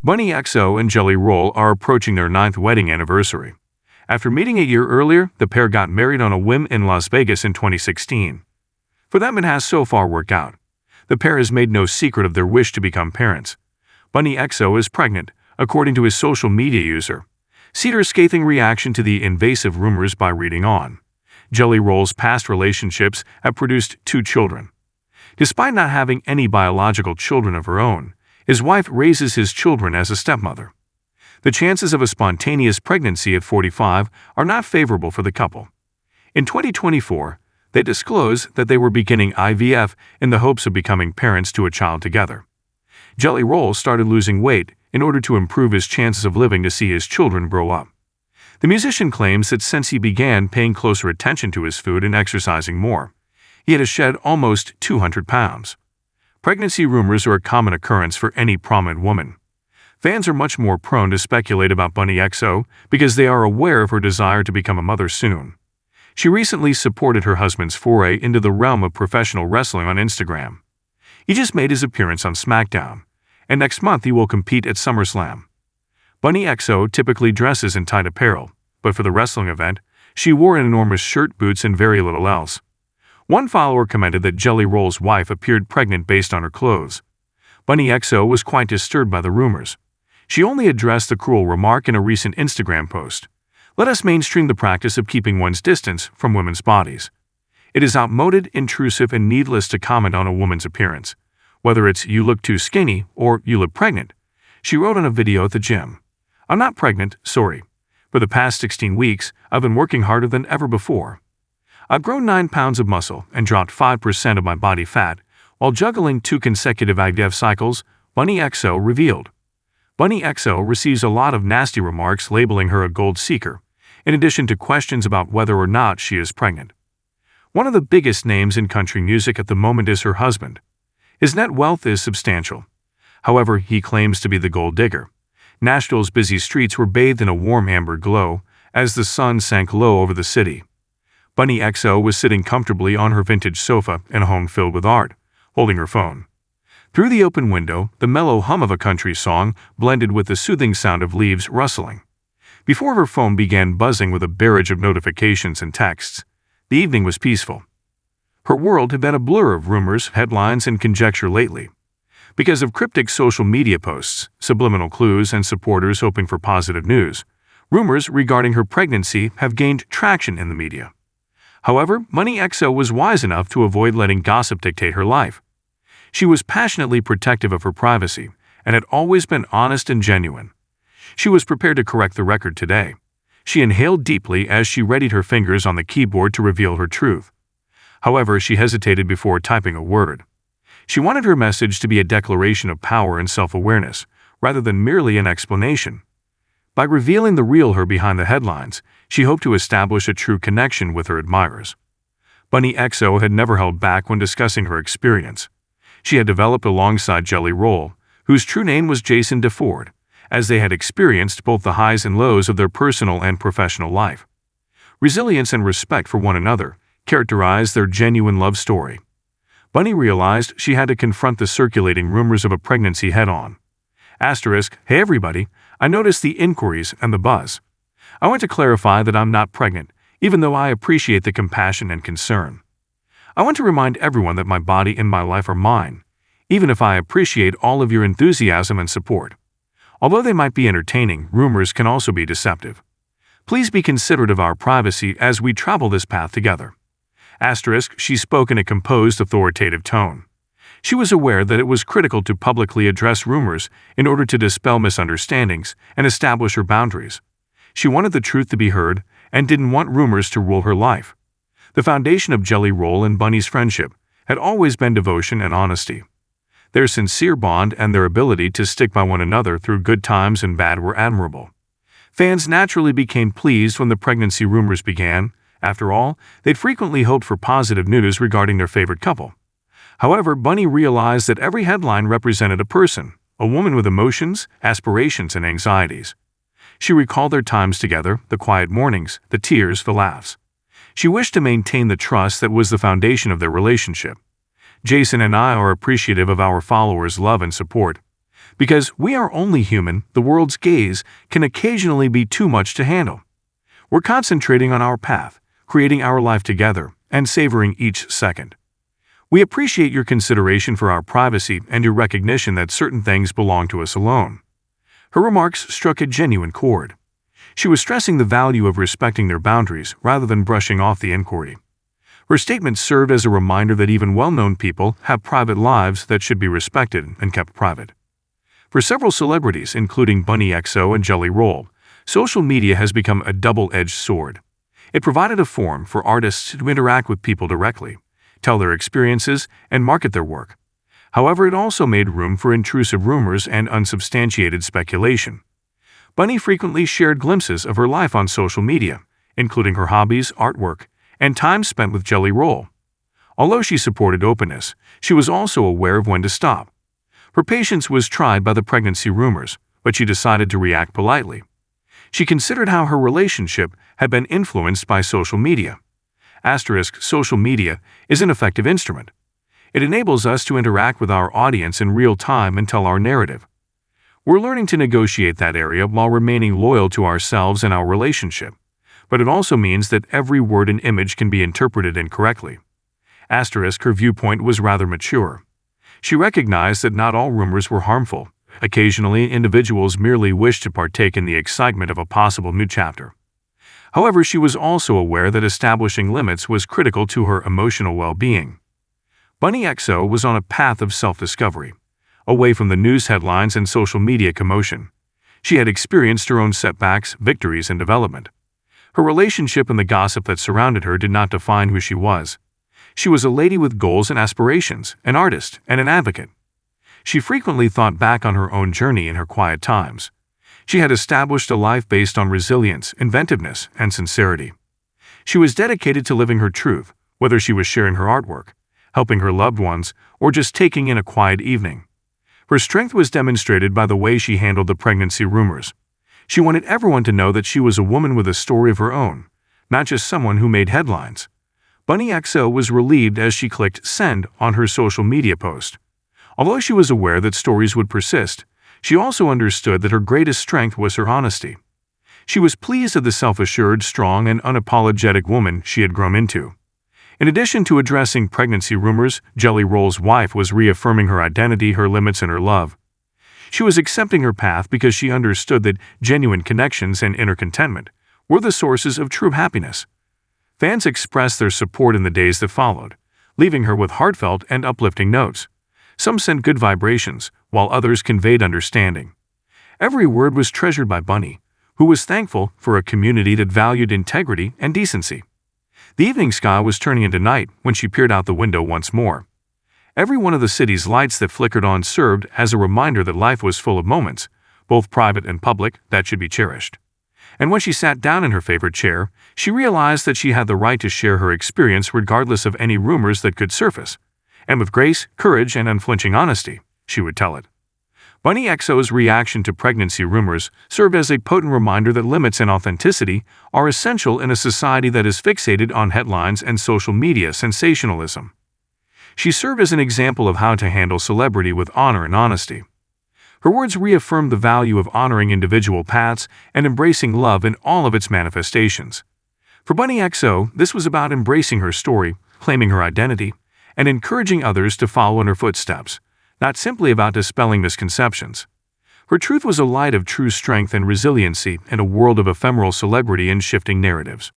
Bunnie XO and Jelly Roll are approaching their 9th wedding anniversary. After meeting a year earlier, the pair got married on a whim in Las Vegas in 2016. For them, it has so far worked out. The pair has made no secret of their wish to become parents. Bunnie XO is pregnant, according to his social media user. Cedar's scathing reaction to the invasive rumors by reading on. Jelly Roll's past relationships have produced 2 children. Despite not having any biological children of her own, his wife raises his children as a stepmother. The chances of a spontaneous pregnancy at 45 are not favorable for the couple. In 2024, they disclosed that they were beginning IVF in the hopes of becoming parents to a child together. Jelly Roll started losing weight in order to improve his chances of living to see his children grow up. The musician claims that since he began paying closer attention to his food and exercising more, he had shed almost 200 pounds. Pregnancy rumors are a common occurrence for any prominent woman. Fans are much more prone to speculate about Bunnie XO because they are aware of her desire to become a mother soon. She recently supported her husband's foray into the realm of professional wrestling on Instagram. He just made his appearance on SmackDown, and next month he will compete at SummerSlam. Bunnie XO typically dresses in tight apparel, but for the wrestling event, she wore an enormous shirt, boots, and very little else. One follower commented that Jelly Roll's wife appeared pregnant based on her clothes. Bunnie XO was quite disturbed by the rumors. She only addressed the cruel remark in a recent Instagram post. Let us mainstream the practice of keeping one's distance from women's bodies. It is outmoded, intrusive, and needless to comment on a woman's appearance, whether it's "you look too skinny" or "you look pregnant." She wrote on a video at the gym, "I'm not pregnant, sorry. For the past 16 weeks, I've been working harder than ever before. I've grown 9 pounds of muscle and dropped 5% of my body fat while juggling 2 consecutive IVF cycles," Bunnie XO revealed. Bunnie XO receives a lot of nasty remarks labeling her a gold seeker, in addition to questions about whether or not she is pregnant. One of the biggest names in country music at the moment is her husband. His net wealth is substantial. However, he claims to be the gold digger. Nashville's busy streets were bathed in a warm amber glow as the sun sank low over the city. Bunnie XO was sitting comfortably on her vintage sofa in a home filled with art, holding her phone. Through the open window, the mellow hum of a country song blended with the soothing sound of leaves rustling. Before her phone began buzzing with a barrage of notifications and texts, the evening was peaceful. Her world had been a blur of rumors, headlines, and conjecture lately. Because of cryptic social media posts, subliminal clues, and supporters hoping for positive news, rumors regarding her pregnancy have gained traction in the media. However, Bunnie XO was wise enough to avoid letting gossip dictate her life. She was passionately protective of her privacy and had always been honest and genuine. She was prepared to correct the record today. She inhaled deeply as she readied her fingers on the keyboard to reveal her truth. However, she hesitated before typing a word. She wanted her message to be a declaration of power and self-awareness, rather than merely an explanation. By revealing the real her behind the headlines, she hoped to establish a true connection with her admirers. Bunnie XO had never held back when discussing her experience. She had developed alongside Jelly Roll, whose true name was Jason DeFord, as they had experienced both the highs and lows of their personal and professional life. Resilience and respect for one another characterized their genuine love story. Bunnie realized she had to confront the circulating rumors of a pregnancy head-on. Asterisk, "Hey everybody, I noticed the inquiries and the buzz. I want to clarify that I'm not pregnant, even though I appreciate the compassion and concern. I want to remind everyone that my body and my life are mine, even if I appreciate all of your enthusiasm and support. Although they might be entertaining, rumors can also be deceptive. Please be considerate of our privacy as we travel this path together." Asterisk, she spoke in a composed, authoritative tone. She was aware that it was critical to publicly address rumors in order to dispel misunderstandings and establish her boundaries. She wanted the truth to be heard and didn't want rumors to rule her life. The foundation of Jelly Roll and Bunnie's friendship had always been devotion and honesty. Their sincere bond and their ability to stick by one another through good times and bad were admirable. Fans naturally became pleased when the pregnancy rumors began. After all, they'd frequently hoped for positive news regarding their favorite couple. However, Bunnie realized that every headline represented a person, a woman with emotions, aspirations, and anxieties. She recalled their times together, the quiet mornings, the tears, the laughs. She wished to maintain the trust that was the foundation of their relationship. "Jason and I are appreciative of our followers' love and support. Because we are only human, the world's gaze can occasionally be too much to handle. We're concentrating on our path, creating our life together, and savoring each second. We appreciate your consideration for our privacy and your recognition that certain things belong to us alone. Her remarks struck a genuine chord. She was stressing the value of respecting their boundaries rather than brushing off the inquiry. Her statement served as a reminder that even well-known people have private lives that should be respected and kept private. For several celebrities, including Bunnie XO and Jelly Roll, social media has become a double-edged sword. It provided a forum for artists to interact with people directly, tell their experiences, and market their work. However, it also made room for intrusive rumors and unsubstantiated speculation. Bunnie frequently shared glimpses of her life on social media, including her hobbies, artwork, and time spent with Jelly Roll. Although she supported openness, she was also aware of when to stop. Her patience was tried by the pregnancy rumors, but she decided to react politely. She considered how her relationship had been influenced by social media. Social media is an effective instrument. It enables us to interact with our audience in real time and tell our narrative. We're learning to negotiate that area while remaining loyal to ourselves and our relationship, but it also means that every word and image can be interpreted incorrectly. Her viewpoint was rather mature. She recognized that not all rumors were harmful. Occasionally, individuals merely wished to partake in the excitement of a possible new chapter. However, she was also aware that establishing limits was critical to her emotional well-being. Bunnie XO was on a path of self-discovery, away from the news headlines and social media commotion. She had experienced her own setbacks, victories, and development. Her relationship and the gossip that surrounded her did not define who she was. She was a lady with goals and aspirations, an artist, and an advocate. She frequently thought back on her own journey in her quiet times. She had established a life based on resilience, inventiveness, and sincerity. She was dedicated to living her truth, whether she was sharing her artwork, helping her loved ones, or just taking in a quiet evening. Her strength was demonstrated by the way she handled the pregnancy rumors. She wanted everyone to know that she was a woman with a story of her own, not just someone who made headlines. Bunnie XO was relieved as she clicked send on her social media post. Although she was aware that stories would persist, she also understood that her greatest strength was her honesty. She was pleased at the self-assured, strong, and unapologetic woman she had grown into. In addition to addressing pregnancy rumors, Jelly Roll's wife was reaffirming her identity, her limits, and her love. She was accepting her path because she understood that genuine connections and inner contentment were the sources of true happiness. Fans expressed their support in the days that followed, leaving her with heartfelt and uplifting notes. Some sent good vibrations, while others conveyed understanding. Every word was treasured by Bunnie, who was thankful for a community that valued integrity and decency. The evening sky was turning into night when she peered out the window once more. Every one of the city's lights that flickered on served as a reminder that life was full of moments, both private and public, that should be cherished. And when she sat down in her favorite chair, she realized that she had the right to share her experience regardless of any rumors that could surface. And with grace, courage, and unflinching honesty, she would tell it. Bunnie XO's reaction to pregnancy rumors served as a potent reminder that limits and authenticity are essential in a society that is fixated on headlines and social media sensationalism. She served as an example of how to handle celebrity with honor and honesty. Her words reaffirmed the value of honoring individual paths and embracing love in all of its manifestations. For Bunnie XO, this was about embracing her story, claiming her identity, and encouraging others to follow in her footsteps, not simply about dispelling misconceptions. Her truth was a light of true strength and resiliency in a world of ephemeral celebrity and shifting narratives.